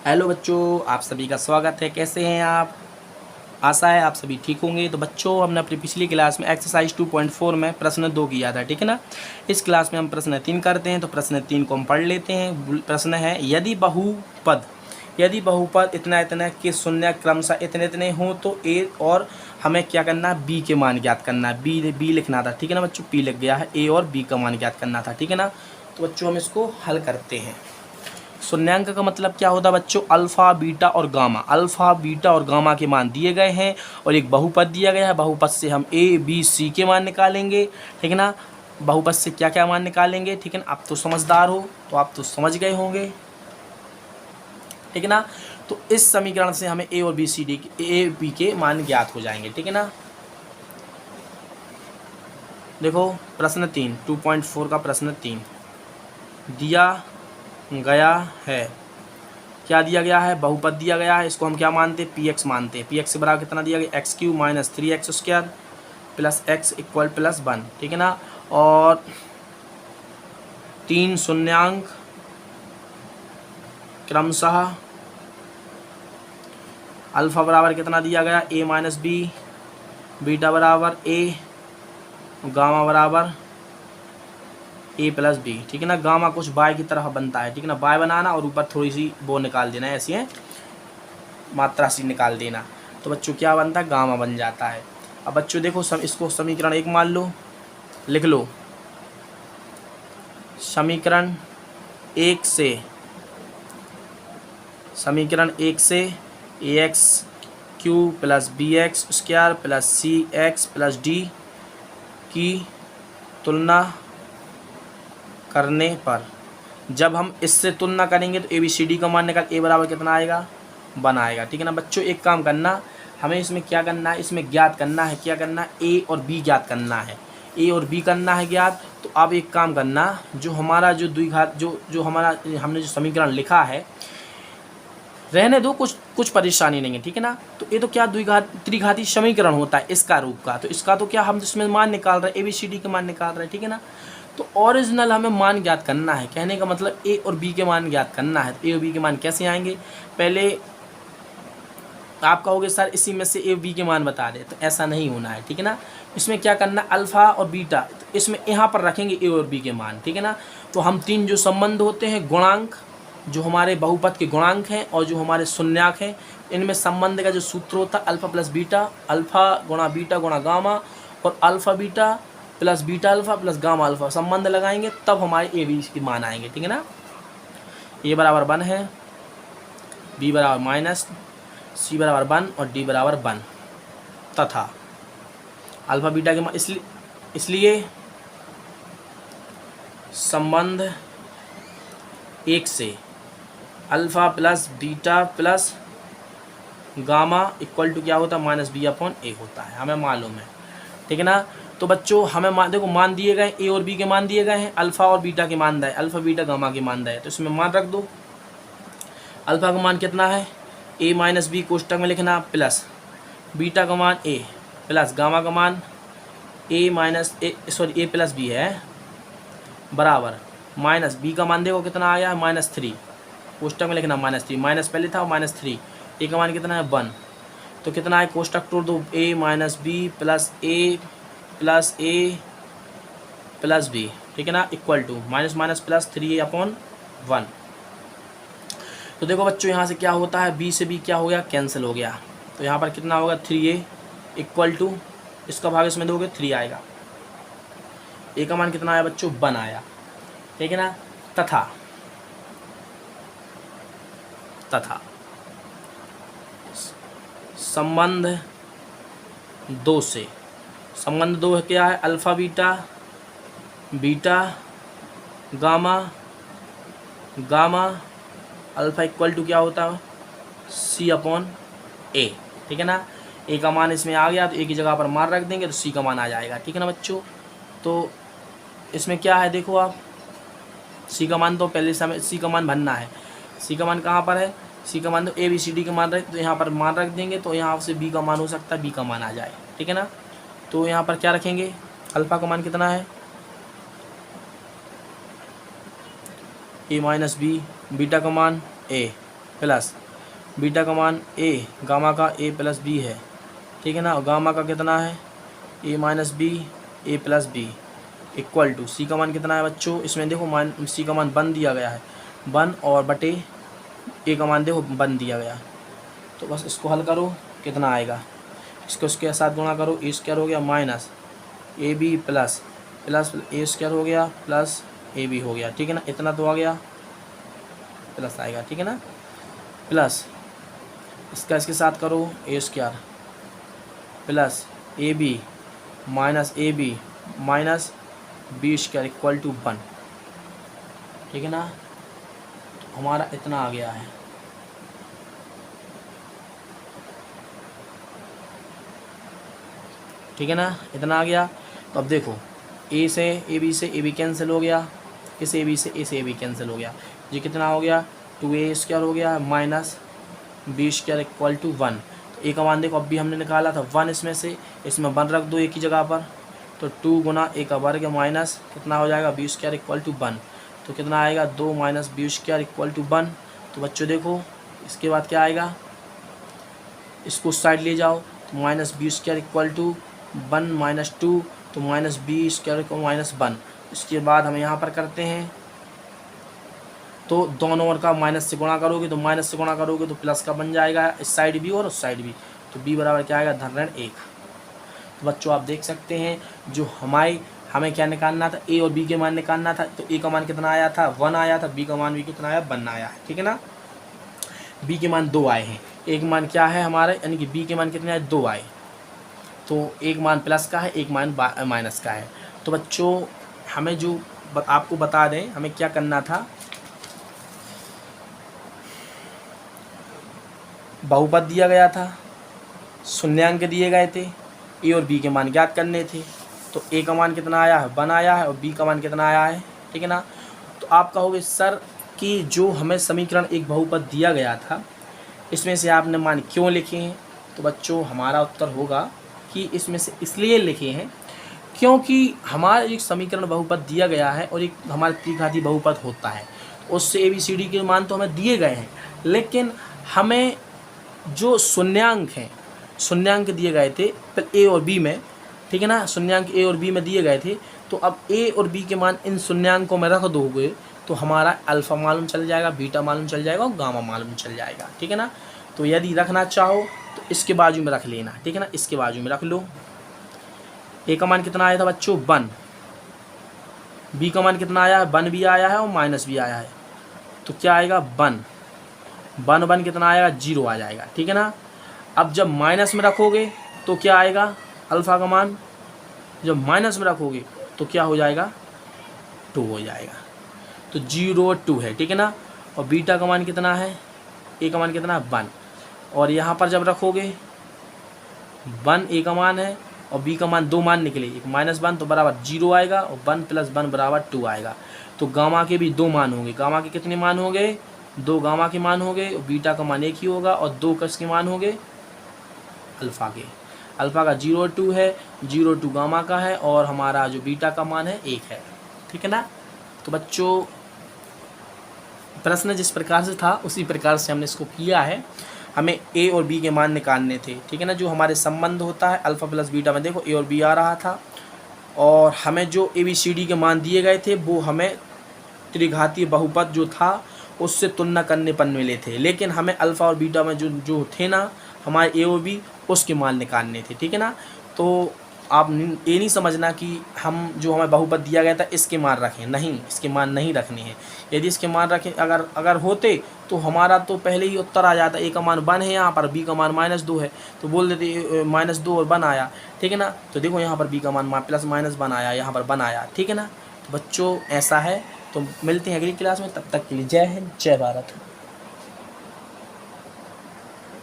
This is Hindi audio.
हेलो बच्चों, आप सभी का स्वागत है। कैसे हैं आप? आशा है आप सभी ठीक होंगे। तो बच्चों, हमने अपनी पिछली क्लास में एक्सरसाइज 2.4 में प्रश्न 2 किया था, ठीक है ना। इस क्लास में हम प्रश्न 3 करते हैं। तो प्रश्न 3 को हम पढ़ लेते हैं। प्रश्न है, यदि बहुपद इतना इतना के शून्य क्रमशः इतने इतने हों तो ए और हमें क्या करना है, बी के मान ज्ञात करना है। बी लिखना था, ठीक है ना बच्चों। पी लिख गया है, ए और बी का मान ज्ञात करना था, ठीक है ना। तो बच्चों हम इसको हल करते हैं। शून्यांक का मतलब क्या होता है बच्चों? अल्फ़ा बीटा और गामा। अल्फ़ा बीटा और गामा के मान दिए गए हैं और एक बहुपद दिया गया है। बहुपद से हम ए बी सी के मान निकालेंगे, ठीक है ना। बहुपद से क्या क्या मान निकालेंगे, ठीक है ना। आप तो समझदार हो, तो आप तो समझ गए होंगे, ठीक है ना। तो इस समीकरण से हमें ए और B C D A B के मान ज्ञात हो जाएंगे, ठीक है ना। देखो प्रश्न 3 2.4 का प्रश्न 3 दिया गया है। क्या दिया गया है? बहुपद दिया गया है। इसको हम क्या मानते हैं? पी एक्स मानते हैं। पी एक्स बराबर कितना दिया गया? X Q minus 3x² plus x equal plus 1, ठीक है ना। और 3 शून्यांक क्रमशः अल्फा बराबर कितना दिया गया? a माइनस बी, बीटा बराबर a, गामा बराबर a प्लस बी, ठीक है ना। गामा कुछ बाय की तरह बनता है, ठीक है ना। बाय बनाना और ऊपर थोड़ी सी वो निकाल देना है, ऐसी है मात्रा सी निकाल देना। तो बच्चों क्या बनता है? गामा बन जाता है। अब बच्चों देखो इसको समीकरण 1 मान लो, लिख लो। समीकरण 1 से A X cube plus B X square plus C X plus D की तुलना करने पर, जब हम इससे तुलना करेंगे तो ए बी सी डी का मान निकाल, ए बराबर कितना आएगा? 1 आएगा, ठीक है ना। बच्चों एक काम करना, हमें इसमें क्या करना है? इसमें ज्ञात करना है, क्या करना है? ए और बी ज्ञात करना है। ए और बी करना है ज्ञात। तो अब एक काम करना, जो हमारा जो द्विघात जो हमारा हमने जो समीकरण लिखा है, रहने दो, कुछ परेशानी नहीं है, ठीक है ना। तो ये तो क्या त्रिघाती समीकरण होता है इसका रूप का। तो इसका तो क्या हम इसमें मान निकाल रहे हैं, ए बी सी डी के मान निकाल रहे हैं, ठीक है ना। तो ओरिजिनल हमें मान ज्ञात करना है। कहने का मतलब ए और बी के मान ज्ञात करना है। तो ए और बी के मान कैसे आएंगे? पहले आप कहोगे सर इसी में से ए बी के मान बता दे, तो ऐसा नहीं होना है, ठीक है ना। इसमें क्या करना, अल्फ़ा और बीटा, तो इसमें यहाँ पर रखेंगे ए और बी के मान, ठीक है ना। तो हम तीन जो संबंध होते हैं, गुणांक, जो हमारे बहुपद के गुणांक हैं और जो हमारे शून्याक हैं, इनमें संबंध का जो सूत्र होता है अल्फ़ा प्लस बीटा, अल्फ़ा गुणा बीटा गुणा गामा, और alpha beta plus beta alpha plus gamma alpha, संबंध लगाएंगे तब हमारे ए बी के मान आएंगे, ठीक है ना। ए बराबर 1 है, बी बराबर माइनस, सी बराबर 1 और डी बराबर 1 तथा अल्फ़ा बीटा के मान, इसलिए संबंध 1 से alpha plus beta plus gamma equal to क्या होता है? माइनस बी अपॉन ए होता है, हमें मालूम है, ठीक है ना। तो बच्चों हमें देखो मान दिए गए, ए और बी के मान दिए गए हैं, अल्फ़ा और बीटा के मान दिए, अल्फ़ा बीटा गामा के मान दिए। तो इसमें मान रख दो। अल्फ़ा का मान कितना है? ए माइनस बी कोष्टक में लिखना, प्लस बीटा का मान ए प्लस गामा का मान ए प्लस बी है, बराबर माइनस बी का मान देखो कितना आया है? -3, कोष्टक में लिखना -3, माइनस पहले था -3, ए का मान कितना है? 1। तो कितना है? कोष्टक तोड़ दो, A minus B plus A plus B, ठीक है ना, equal to minus minus plus 3a/1। तो देखो बच्चों यहाँ से क्या होता है, बी से बी क्या हो गया? कैंसिल हो गया। तो यहाँ पर कितना होगा? 3a इक्वल टू, इसका भाग इसमें दोगे 3 आएगा। ए का मान कितना आया बच्चों? 1 आया, ठीक है ना। तथा संबंध 2 से, संबंध 2 क्या है? Alpha beta gamma alpha equal to क्या होता है? सी अपॉन ए, ठीक है ना। ए का मान इसमें आ गया तो ए की जगह पर मान रख देंगे तो सी का मान आ जाएगा, ठीक है ना बच्चों। तो इसमें क्या है देखो आप, सी का मान तो पहले समय सी का मान भरना है। सी का मान कहाँ पर है? सी का मान तो ए बी सी डी का मान रख, तो यहाँ पर मान रख देंगे तो यहाँ से बी का मान हो सकता है, बी का मान आ जाए, ठीक है ना। तो यहाँ पर क्या रखेंगे? अल्फ़ा का मान कितना है? ए माइनस बी, बीटा का मान ए प्लस बीटा का मान ए, गामा का ए प्लस बी है, ठीक है ना। और गामा का कितना है A minus B, A plus B equal to C का मान कितना है बच्चों, इसमें देखो सी का मान 1 दिया गया है, 1 और बटे ए का मान देखो 1 दिया गया। तो बस इसको हल करो, कितना आएगा, इसको इसके साथ गुणा करो, ए स्क्वायर हो गया minus A B plus plus A square हो गया प्लस ए बी हो गया, ठीक है ना। इतना तो आ गया, प्लस आएगा, ठीक है ना। प्लस इसका इसके साथ करो A square plus A B minus A B minus B square equal to 1, ठीक है ना। तो हमारा इतना आ गया है, ठीक है ना, इतना आ गया। तो अब देखो ए से ए बी कैंसिल हो गया, इस ए बी से ए बी कैंसिल हो गया, ये कितना हो गया 2a स्क्वायर हो गया minus B square equal to 1। तो ए का मान देखो अब भी हमने निकाला था 1, इसमें 1 रख दो एक ही जगह पर, तो 2 गुना ए का वर्ग माइनस कितना हो जाएगा बी स्क्वायर इक्वल टू 1। तो कितना आएगा 2 minus B square equal to 1। तो बच्चों देखो इसके बाद क्या आएगा, इसको साइड ले जाओ, तो minus B square equal to 1 minus 2, तो माइनस बी स्क्वायर को माइनस 1। इसके बाद हम यहाँ पर करते हैं, तो दोनों ओर का माइनस से गुणा करोगे, तो माइनस से गुणा करोगे तो प्लस का बन जाएगा, इस साइड भी और उस साइड भी, तो b बराबर क्या आएगा धन 1। तो बच्चों आप देख सकते हैं जो हमें क्या निकालना था, a और b के मान निकालना था। तो a का मान कितना आया था 1 आया था, b का मान भी कितना आया 1 आया है, ठीक है ना। b के मान 2 आए हैं, एक मान क्या है हमारे, यानी कि b के मान कितने आए 2 आए, तो एक मान प्लस का है, एक मान माइनस का है। तो बच्चों हमें जो आपको बता दें हमें क्या करना था, बहुपद दिया गया था, शून्यांक दिए गए थे, ए और बी के मान ज्ञात करने थे। तो ए का मान कितना आया है 1 आया है और बी का मान कितना आया है, ठीक है ना। तो आप कहोगे सर कि जो हमें समीकरण एक बहुपद दिया गया था इसमें से आपने मान क्यों लिखे हैं। तो बच्चों हमारा उत्तर होगा कि इसमें से इसलिए लिखे हैं क्योंकि हमारा एक समीकरण बहुपद दिया गया है और एक हमारे त्रिघाती बहुपद होता है, उससे ABCD के मान तो हमें दिए गए हैं, लेकिन हमें जो शून्यांक दिए गए थे ए और बी में, ठीक है ना, शून्यांक ए और बी में दिए गए थे। तो अब ए और बी के मान इन शून्यांकों में रख दोगे तो हमारा अल्फ़ा मालूम चल जाएगा, बीटा मालूम चल जाएगा और गामा मालूम चल जाएगा, ठीक है ना। तो यदि रखना चाहो तो इसके बाजू में रख लेना, ठीक है ना, इसके बाजू में रख लो। ए का मान कितना आया था बच्चों 1, बी का मान कितना आया है 1 भी आया है और माइनस भी आया है, तो क्या आएगा 1 कितना आएगा 0 आ जाएगा, ठीक है ना। अब जब माइनस में रखोगे तो क्या आएगा अल्फ़ा का मान, जब माइनस में रखोगे तो क्या हो जाएगा 2 हो जाएगा, तो 0 2 है, ठीक है ना। और बीटा का मान कितना है, ए का मान कितना है 1, और यहाँ पर जब रखोगे 1 ए का मान है और बी का मान 2 मान निकले, एक -1 तो बराबर 0 आएगा और 1 + 1 बराबर 2 आएगा। तो गामा के भी 2 मान होंगे, गामा के कितने मान होंगे 2 गामा के मान होंगे, बीटा का मान 1 ही होगा और 2 किसके मान होंगे अल्फ़ा के। अल्फ़ा का 0 2 है, 0 2 गामा का है और हमारा जो बीटा का मान है 1 है, ठीक है ना। तो बच्चों प्रश्न जिस प्रकार से था उसी प्रकार से हमने इसको किया है, हमें ए और बी के मान निकालने थे, ठीक है ना। जो हमारे संबंध होता है अल्फ़ा प्लस बीटा में देखो ए और बी आ रहा था और हमें जो ABCD के मान दिए गए थे वो हमें त्रिघातीय बहुपद जो था उससे तुलना करने पर मिले थे, लेकिन हमें अल्फ़ा और बीटा में जो थे ना हमारे ए और बी उसके मान निकालने थे, ठीक है ना। तो आप ये नहीं समझना कि हम जो हमें बहुपद दिया गया था इसके मान रखें, नहीं, इसके मान नहीं रखने हैं। यदि इसके मान रखें अगर होते तो हमारा तो पहले ही उत्तर आ जाता, ए का मान 1 है यहाँ पर, बी का मान -2 है, तो बोल देते -2 और 1 आया, ठीक है ना। तो देखो यहाँ पर बी का मान +-1 आया, यहाँ पर 1 आया, ठीक है ना। तो बच्चों ऐसा है, तो मिलते हैं अगली क्लास में, तब तक के लिए जय हिंद जय भारत।